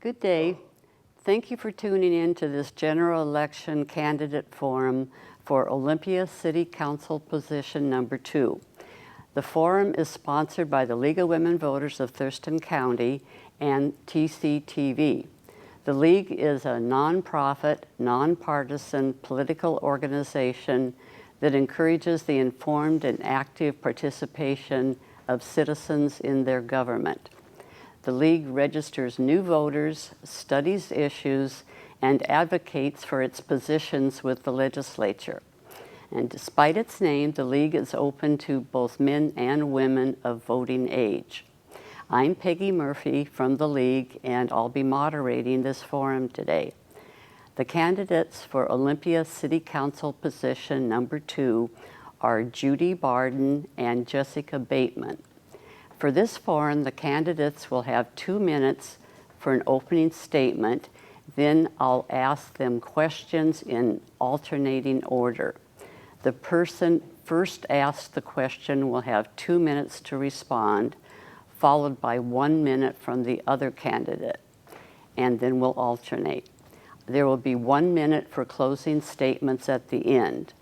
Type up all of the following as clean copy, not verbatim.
Good day. Thank you for tuning in to this general election candidate forum for Olympia City Council position number 2. The forum is sponsored by the League of Women Voters of Thurston County and TCTV. The League is a nonprofit, nonpartisan political organization that encourages the informed and active participation of citizens in their government. The League registers new voters, studies issues, and advocates for its positions with the legislature. And despite its name, the League is open to both men and women of voting age. I'm Peggy Murphy from the League, and I'll be moderating this forum today. The candidates for Olympia City Council position number 2 are Judy Bardin and Jessica Bateman. For this forum, the candidates will have 2 minutes for an opening statement. Then I'll ask them questions in alternating order. The person first asked the question will have 2 minutes to respond, followed by 1 minute from the other candidate, and then we'll alternate. There will be 1 minute for closing statements at the end,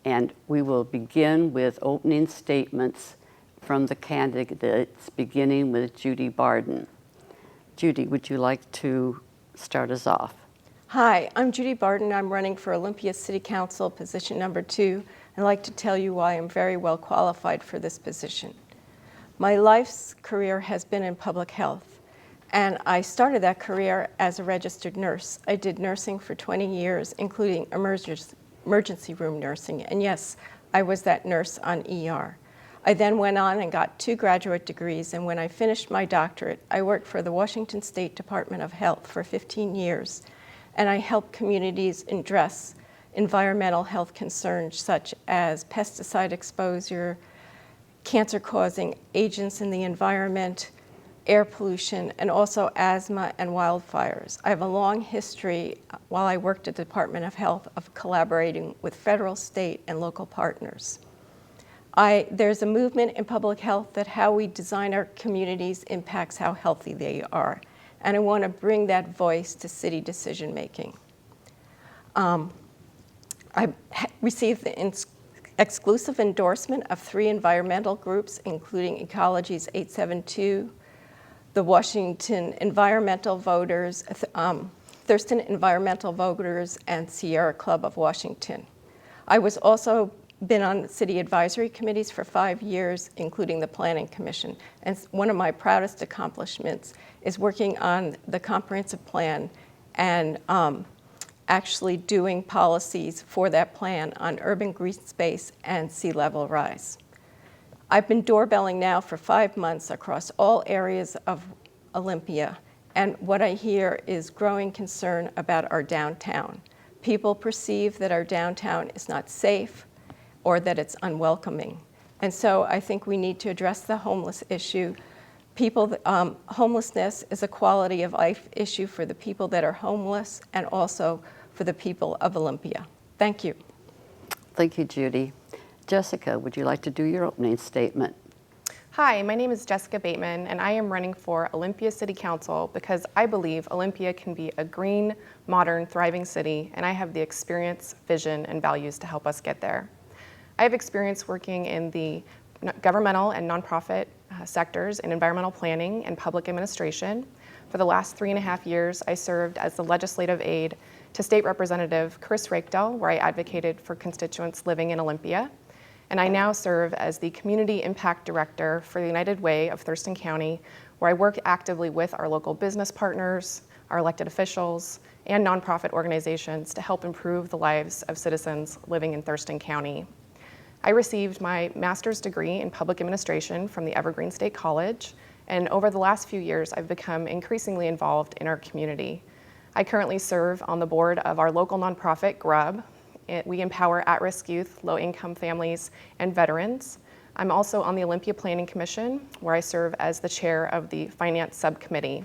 and we will begin with opening statements from the candidates, beginning with Judy Bardin. Judy, would you like to start us off? Hi, I'm Judy Bardin. I'm running for Olympia City Council position number 2. I'd like to tell you why I'm very well qualified for this position. My life's career has been in public health, and I started that career as a registered nurse. I did nursing for 20 years, including emergency room nursing, and yes, I was that nurse on ER. I then went on and got 2 graduate degrees, and when I finished my doctorate, I worked for the Washington State Department of Health for 15 years, and I helped communities address environmental health concerns such as pesticide exposure, cancer-causing agents in the environment, air pollution, and also asthma and wildfires. I have a long history, while I worked at the Department of Health, of collaborating with federal, state, and local partners. There's a movement in public health that how we design our communities impacts how healthy they are. And I want to bring that voice to city decision making. I received the exclusive endorsement of 3 environmental groups, including Ecology's 872, the Washington Environmental Voters, Thurston Environmental Voters, and Sierra Club of Washington. I was also been on city advisory committees for 5 years, including the Planning Commission. And one of my proudest accomplishments is working on the comprehensive plan and actually doing policies for that plan on urban green space and sea level rise. I've been doorbelling now for 5 months across all areas of Olympia, and what I hear is growing concern about our downtown. People perceive that our downtown is not safe, or that it's unwelcoming. And so I think we need to address the homeless issue. Homelessness is a quality of life issue for the people that are homeless and also for the people of Olympia. Thank you. Thank you, Judy. Jessica, would you like to do your opening statement? Hi, my name is Jessica Bateman, and I am running for Olympia City Council because I believe Olympia can be a green, modern, thriving city, and I have the experience, vision, and values to help us get there. I have experience working in the governmental and nonprofit sectors in environmental planning and public administration. For the last 3.5 years, I served as the legislative aide to State Representative Chris Rakedell, where I advocated for constituents living in Olympia. And I now serve as the Community Impact Director for the United Way of Thurston County, where I work actively with our local business partners, our elected officials, and nonprofit organizations to help improve the lives of citizens living in Thurston County. I received my master's degree in public administration from the Evergreen State College, and over the last few years, I've become increasingly involved in our community. I currently serve on the board of our local nonprofit, GRUB. We empower at-risk youth, low-income families, and veterans. I'm also on the Olympia Planning Commission, where I serve as the chair of the Finance Subcommittee.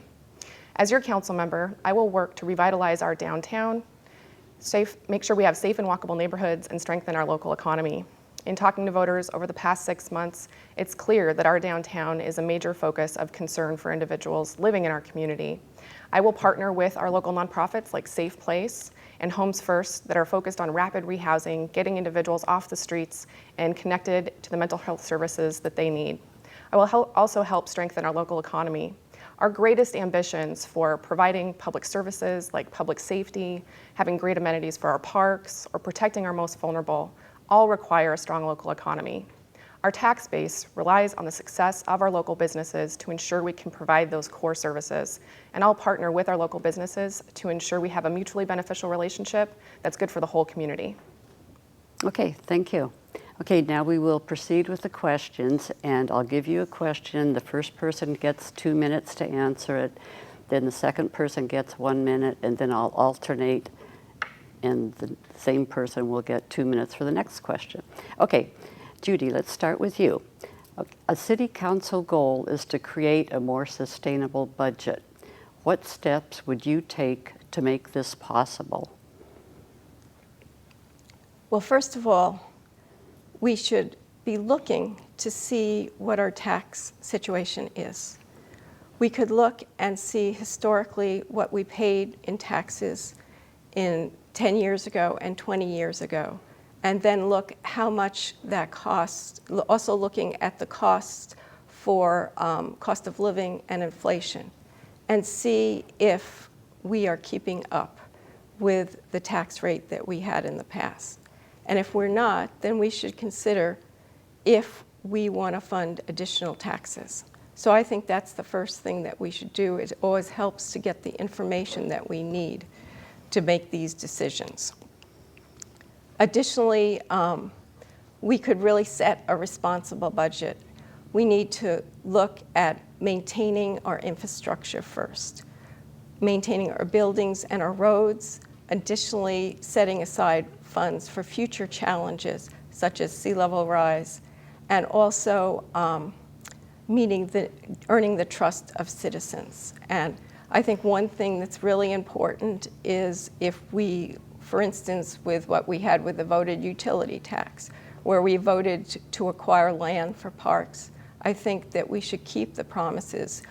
As your council member, I will work to revitalize our downtown, make sure we have safe and walkable neighborhoods, and strengthen our local economy. In talking to voters over the past 6 months, it's clear that our downtown is a major focus of concern for individuals living in our community. I will partner with our local nonprofits like Safe Place and Homes First that are focused on rapid rehousing, getting individuals off the streets and connected to the mental health services that they need. I will also help strengthen our local economy. Our greatest ambitions for providing public services like public safety, having great amenities for our parks, or protecting our most vulnerable all require a strong local economy. Our tax base relies on the success of our local businesses to ensure we can provide those core services. And I'll partner with our local businesses to ensure we have a mutually beneficial relationship that's good for the whole community. Okay, thank you. Okay, now we will proceed with the questions, and I'll give you a question. The first person gets 2 minutes to answer it, then the second person gets 1 minute, and then I'll alternate, and the same person will get 2 minutes for the next question. Okay, Judy, let's start with you. A city council goal is to create a more sustainable budget. What steps would you take to make this possible? Well, first of all, we should be looking to see what our tax situation is. We could look and see historically what we paid in taxes in 10 years ago and 20 years ago, and then look how much that costs, also looking at the cost for cost of living and inflation, and see if we are keeping up with the tax rate that we had in the past. And if we're not, then we should consider if we want to fund additional taxes. So I think that's the first thing that we should do. It always helps to get the information that we need to make these decisions. Additionally, we could really set a responsible budget. We need to look at maintaining our infrastructure first, maintaining our buildings and our roads, additionally setting aside funds for future challenges such as sea level rise, and also earning the trust of citizens. And I think one thing that's really important is if we, for instance, with what we had with the voted utility tax, where we voted to acquire land for parks, I think that we should keep the promises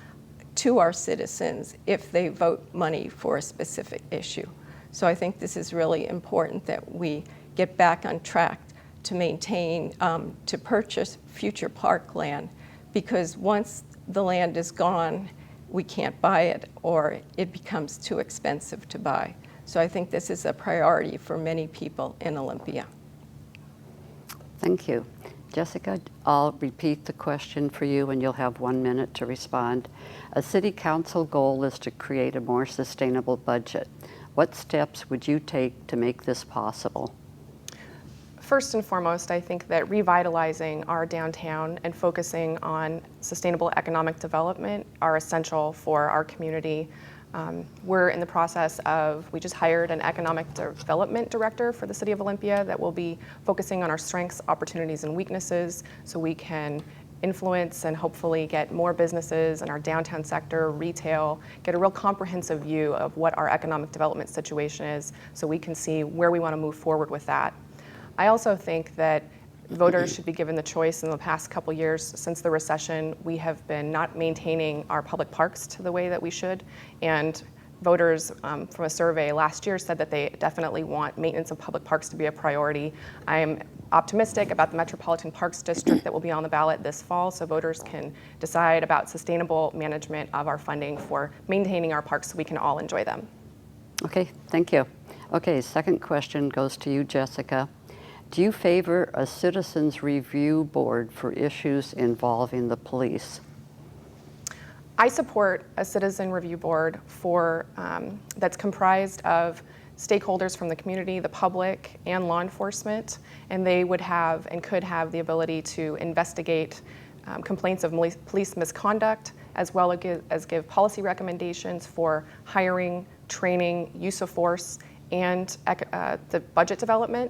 to our citizens if they vote money for a specific issue. So I think this is really important that we get back on track to maintain, to purchase future park land, because once the land is gone, we can't buy it or it becomes too expensive to buy. So I think this is a priority for many people in Olympia. Thank you. Jessica, I'll repeat the question for you and you'll have 1 minute to respond. A city council goal is to create a more sustainable budget. What steps would you take to make this possible? First and foremost, I think that revitalizing our downtown and focusing on sustainable economic development are essential for our community. We're in the process of, we just hired an economic development director for the city of Olympia that will be focusing on our strengths, opportunities, and weaknesses so we can influence and hopefully get more businesses in our downtown sector, retail, get a real comprehensive view of what our economic development situation is so we can see where we want to move forward with that. I also think that voters should be given the choice. In the past couple years since the recession, we have been not maintaining our public parks to the way that we should, and voters from a survey last year said that they definitely want maintenance of public parks to be a priority. I'm optimistic about the Metropolitan Parks District that will be on the ballot this fall, so voters can decide about sustainable management of our funding for maintaining our parks so we can all enjoy them. Okay, thank you. Okay, second question goes to you, Jessica. Do you favor a citizens review board for issues involving the police? I support a citizen review board for that's comprised of stakeholders from the community, the public, and law enforcement, and they would have and could have the ability to investigate complaints of police misconduct, as well as give policy recommendations for hiring, training, use of force, and the budget development.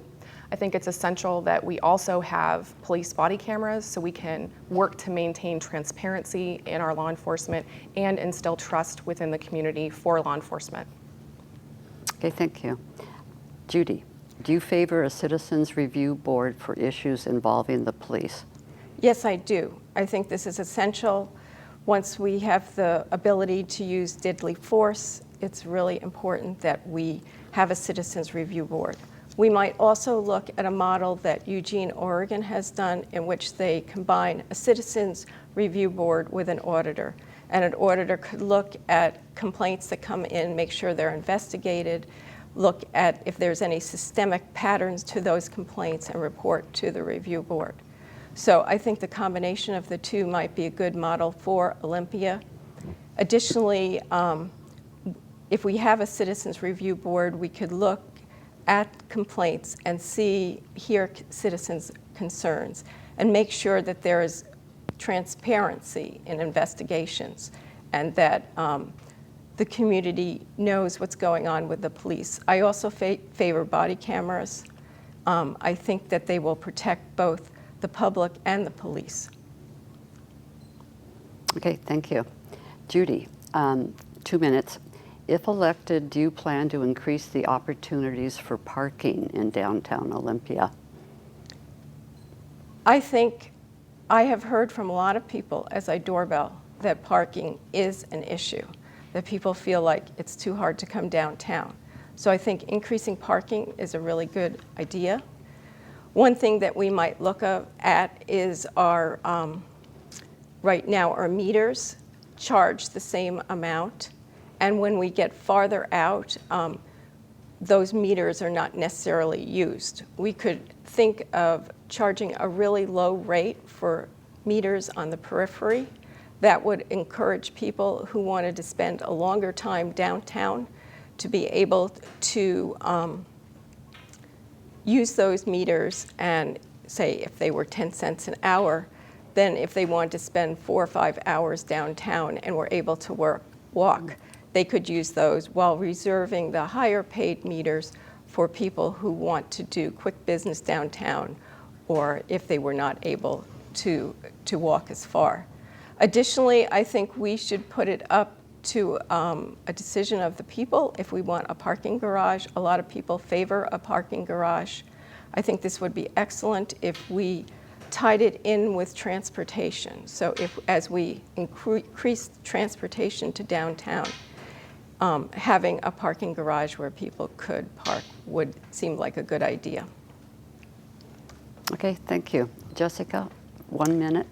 I think it's essential that we also have police body cameras so we can work to maintain transparency in our law enforcement and instill trust within the community for law enforcement. Okay, thank you. Judy, Do you favor a citizens review board for issues involving the police? Yes, I do. I think this is essential. Once we have the ability to use deadly force, it's really important that we have a citizens review board. We might also look at a model that Eugene, Oregon has done, in which they combine a citizens review board with an auditor. And an auditor could look at complaints that come in, make sure they're investigated, look at if there's any systemic patterns to those complaints, and report to the review board. So I think the combination of the two might be a good model for Olympia. Additionally, if we have a citizens review board, we could look at complaints and hear citizens' concerns and make sure that there is transparency in investigations and that the community knows what's going on with the police. I also favor body cameras. I think that they will protect both the public and the police. Okay, thank you. Judy, 2 minutes. If elected, do you plan to increase the opportunities for parking in downtown Olympia? I think I have heard from a lot of people as I doorbell that parking is an issue, that people feel like it's too hard to come downtown. So I think increasing parking is a really good idea. One thing that we might look at is our, right now, our meters charge the same amount. And when we get farther out, those meters are not necessarily used. We could think of charging a really low rate for meters on the periphery. That would encourage people who wanted to spend a longer time downtown to be able to use those meters, and say if they were 10 cents an hour, then if they wanted to spend 4 or 5 hours downtown and were able to walk, they could use those while reserving the higher paid meters for people who want to do quick business downtown, or if they were not able to walk as far. Additionally, I think we should put it up to a decision of the people if we want a parking garage. A lot of people favor a parking garage. I think this would be excellent if we tied it in with transportation. So as we increase transportation to downtown, having a parking garage where people could park would seem like a good idea. Okay, thank you. Jessica, 1 minute.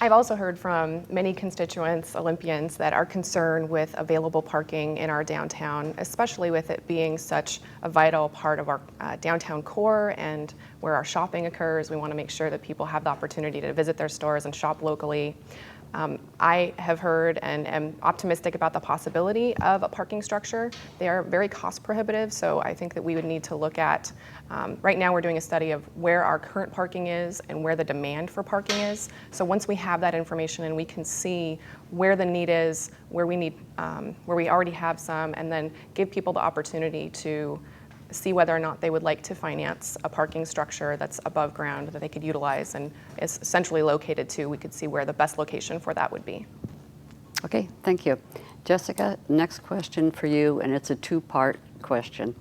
I've also heard from many constituents, Olympians, that are concerned with available parking in our downtown, especially with it being such a vital part of our downtown core and where our shopping occurs. We want to make sure that people have the opportunity to visit their stores and shop locally. I have heard and am optimistic about the possibility of a parking structure. They are very cost prohibitive, so I think that we would need to look at, right now we're doing a study of where our current parking is and where the demand for parking is. So once we have that information and we can see where the need is, where we already have some, and then give people the opportunity to see whether or not they would like to finance a parking structure that's above ground that they could utilize and is centrally located to, we could see where the best location for that would be. Okay, thank you. Jessica, next question for you, and it's a two-part question.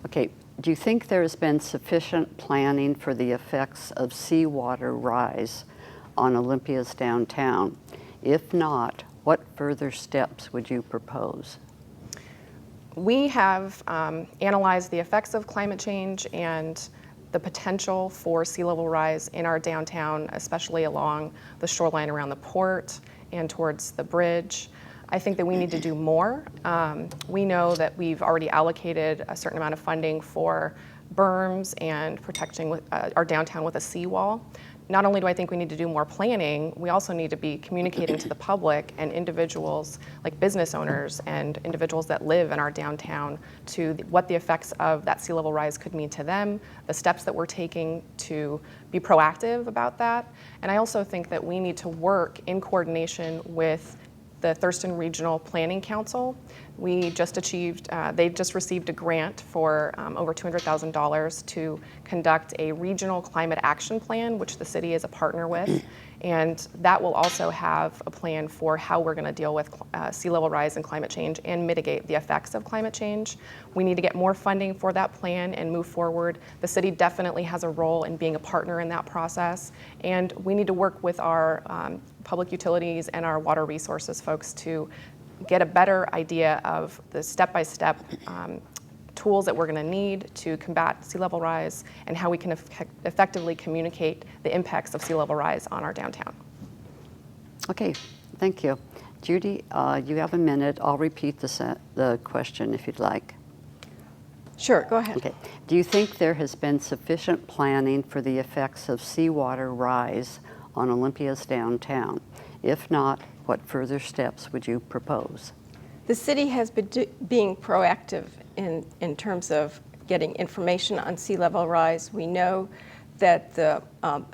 Okay, do you think there has been sufficient planning for the effects of seawater rise on Olympia's downtown? If not, what further steps would you propose? We have analyzed the effects of climate change and the potential for sea level rise in our downtown, especially along the shoreline around the port and towards the bridge. I think that we need to do more. We know that we've already allocated a certain amount of funding for berms and protecting our downtown with a seawall. Not only do I think we need to do more planning, we also need to be communicating to the public and individuals like business owners and individuals that live in our downtown to what the effects of that sea level rise could mean to them, the steps that we're taking to be proactive about that. And I also think that we need to work in coordination with the Thurston Regional Planning Council. We just achieved, they just received a grant for over $200,000 to conduct a regional climate action plan, which the city is a partner with. And that will also have a plan for how we're going to deal with sea level rise and climate change and mitigate the effects of climate change. We need to get more funding for that plan and move forward. The city definitely has a role in being a partner in that process. And we need to work with our public utilities and our water resources folks to get a better idea of the step-by-step tools that we're going to need to combat sea level rise and how we can effectively communicate the impacts of sea level rise on our downtown. Okay, thank you. Judy, you have a minute. I'll repeat the question if you'd like. Sure, go ahead. Okay. Do you think there has been sufficient planning for the effects of seawater rise on Olympia's downtown? If not, what further steps would you propose? The city has been being proactive in terms of getting information on sea level rise. We know that the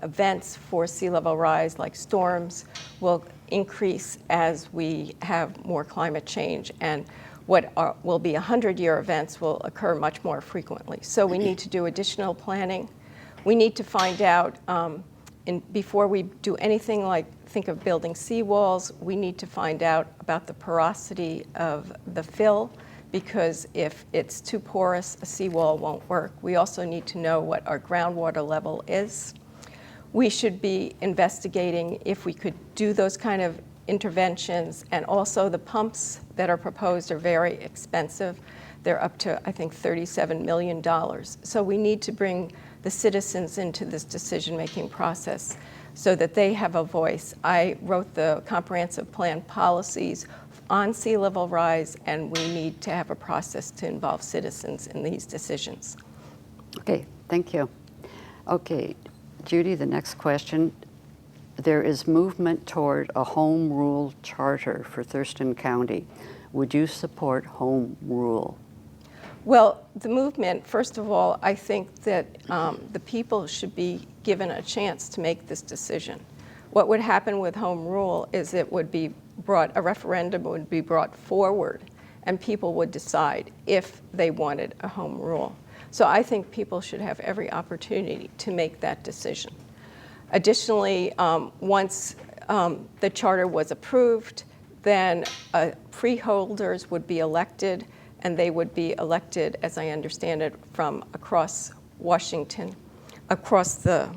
events for sea level rise, like storms, will increase as we have more climate change, and what will be 100-year events will occur much more frequently. So we need to do additional planning. We need to find out, before we do anything like think of building seawalls, we need to find out about the porosity of the fill, because if it's too porous, a seawall won't work. We also need to know what our groundwater level is. We should be investigating if we could do those kind of interventions, and also the pumps that are proposed are very expensive. They're up to, I think, $37 million. So we need to bring the citizens into this decision-making process so that they have a voice. I wrote the comprehensive plan policies on sea level rise, and we need to have a process to involve citizens in these decisions. Okay, thank you. Okay, Judy, the next question. There is movement toward a home rule charter for Thurston County. Would you support home rule? Well, the movement, first of all, I think that the people should be given a chance to make this decision. What would happen with home rule is it would be a referendum would be brought forward, and people would decide if they wanted a home rule. So I think people should have every opportunity to make that decision. Additionally, once the charter was approved, then freeholders would be elected, and they would be elected, as I understand it, from across Washington, across the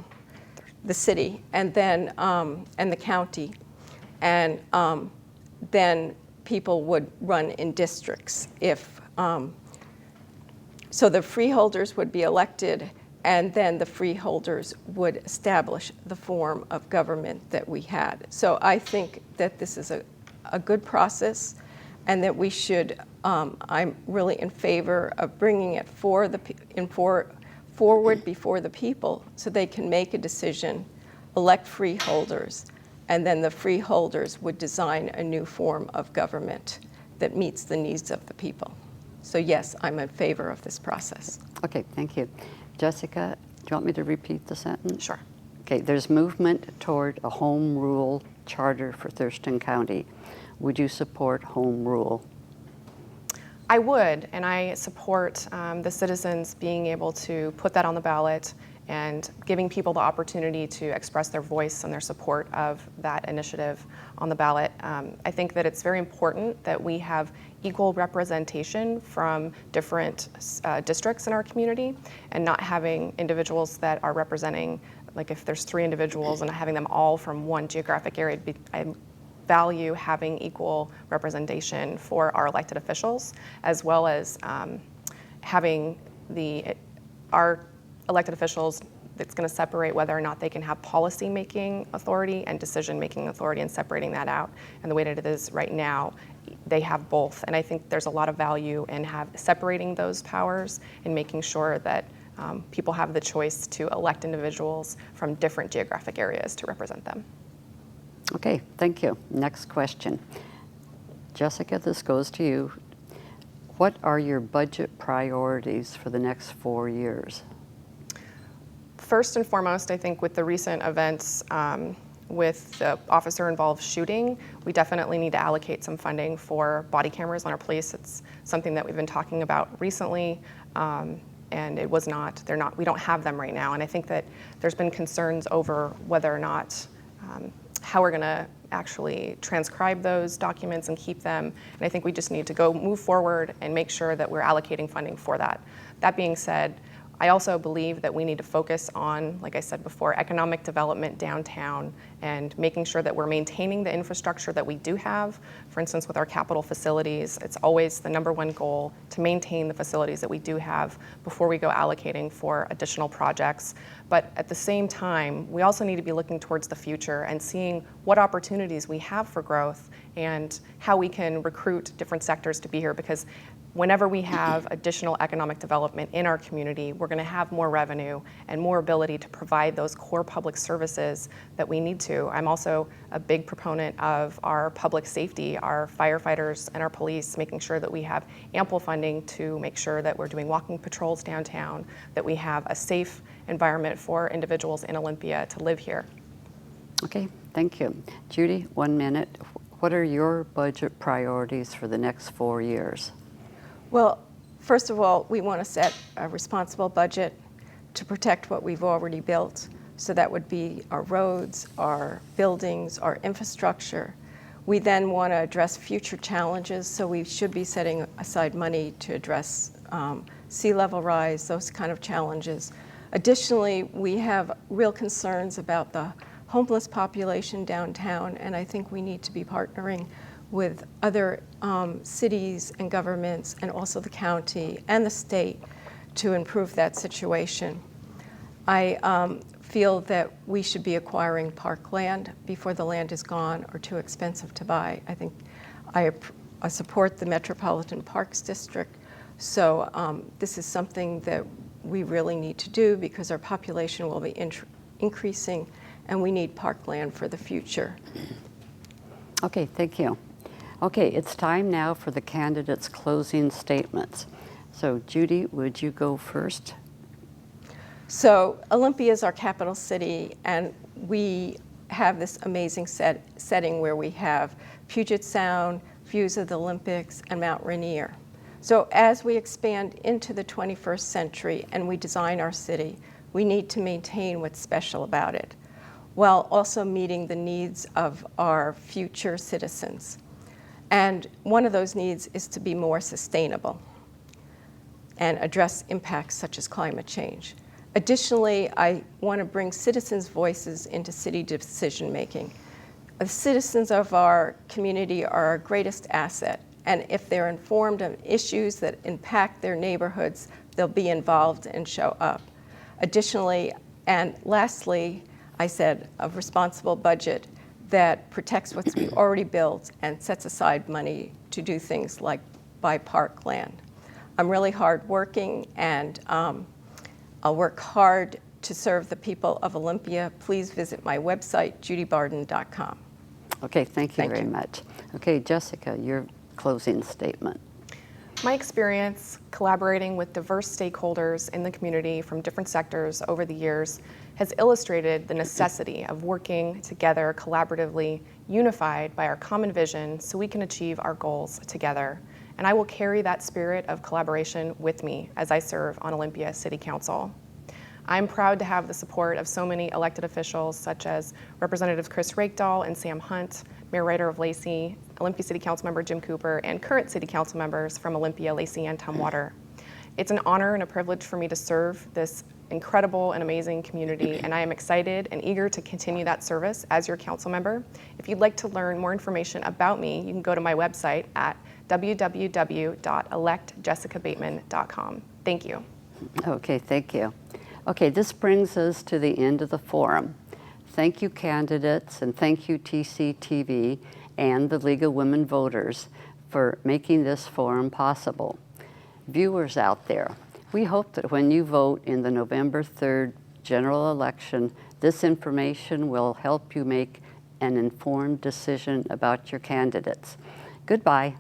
city, and then and the county, and then people would run in districts. So the freeholders would be elected, and then the freeholders would establish the form of government that we had. So I think that this is a good process, and that we should, I'm really in favor of bringing it forward before the people so they can make a decision, elect freeholders, and then the freeholders would design a new form of government that meets the needs of the people. So yes, I'm in favor of this process. Okay, thank you. Jessica, do you want me to repeat the sentence? Sure. Okay, there's movement toward a home rule charter for Thurston County. Would you support home rule? I would, and I support the citizens being able to put that on the ballot and giving people the opportunity to express their voice and their support of that initiative on the ballot. I think that it's very important that we have equal representation from different districts in our community, and not having individuals that are representing, like if there's 3 individuals and having them all from one geographic area. I value having equal representation for our elected officials, as well as having our elected officials that's going to separate whether or not they can have policy-making authority and decision-making authority, and separating that out. And the way that it is right now, they have both. And I think there's a lot of value in separating those powers and making sure that people have the choice to elect individuals from different geographic areas to represent them. Okay, thank you. Next question. Jessica, this goes to you. What are your budget priorities for the next 4 years? First and foremost, I think with the recent events with the officer-involved shooting, we definitely need to allocate some funding for body cameras on our police. It's something that we've been talking about recently, and it was not, we don't have them right now. And I think that there's been concerns over whether or not, how we're gonna actually transcribe those documents and keep them. And I think we just need to move forward and make sure that we're allocating funding for that. That being said, I also believe that we need to focus on, like I said before, economic development downtown and making sure that we're maintaining the infrastructure that we do have. For instance, with our capital facilities, it's always the #1 goal to maintain the facilities that we do have before we go allocating for additional projects. But at the same time, we also need to be looking towards the future and seeing what opportunities we have for growth and how we can recruit different sectors to be here, because whenever we have additional economic development in our community, we're going to have more revenue and more ability to provide those core public services that we need to. I'm also a big proponent of our public safety, our firefighters and our police, making sure that we have ample funding to make sure that we're doing walking patrols downtown, that we have a safe environment for individuals in Olympia to live here. Okay, thank you. Judy, 1 minute. What are your budget priorities for the next 4 years? Well, first of all, we want to set a responsible budget to protect what we've already built. So that would be our roads, our buildings, our infrastructure. We then want to address future challenges, so we should be setting aside money to address sea level rise, those kind of challenges. Additionally, we have real concerns about the homeless population downtown, and I think we need to be partnering with other cities and governments, and also the county and the state, to improve that situation. I feel that we should be acquiring parkland before the land is gone or too expensive to buy. I think I support the Metropolitan Parks District, so this is something that we really need to do because our population will be increasing, and we need parkland for the future. Okay, thank you. Okay, it's time now for the candidates' closing statements. So Judy, would you go first? So Olympia is our capital city, and we have this amazing setting where we have Puget Sound, views of the Olympics, and Mount Rainier. So as we expand into the 21st century and we design our city, we need to maintain what's special about it, while also meeting the needs of our future citizens. And one of those needs is to be more sustainable and address impacts such as climate change. Additionally, I want to bring citizens' voices into city decision-making. The citizens of our community are our greatest asset, and if they're informed of issues that impact their neighborhoods, they'll be involved and show up. Additionally, and lastly, I said a responsible budget that protects what's already built and sets aside money to do things like buy parkland. I'm really hardworking, and I'll work hard to serve the people of Olympia. Please visit my website, judybardin.com. Okay, thank you very much. Okay, Jessica, your closing statement. My experience collaborating with diverse stakeholders in the community from different sectors over the years has illustrated the necessity of working together collaboratively, unified by our common vision, so we can achieve our goals together. And I will carry that spirit of collaboration with me as I serve on Olympia City Council. I'm proud to have the support of so many elected officials, such as Representatives Chris Rakedahl and Sam Hunt, Mayor Ryder of Lacey, Olympia City Council member Jim Cooper, and current City Council members from Olympia, Lacey, and Tumwater. It's an honor and a privilege for me to serve this incredible and amazing community, and I am excited and eager to continue that service as your council member. If you'd like to learn more information about me, you can go to my website at www.electjessicabateman.com. Thank you. Okay, thank you. Okay, this brings us to the end of the forum. Thank you, candidates, and thank you, TCTV and the League of Women Voters for making this forum possible. Viewers out there, we hope that when you vote in the November 3rd general election, this information will help you make an informed decision about your candidates. Goodbye.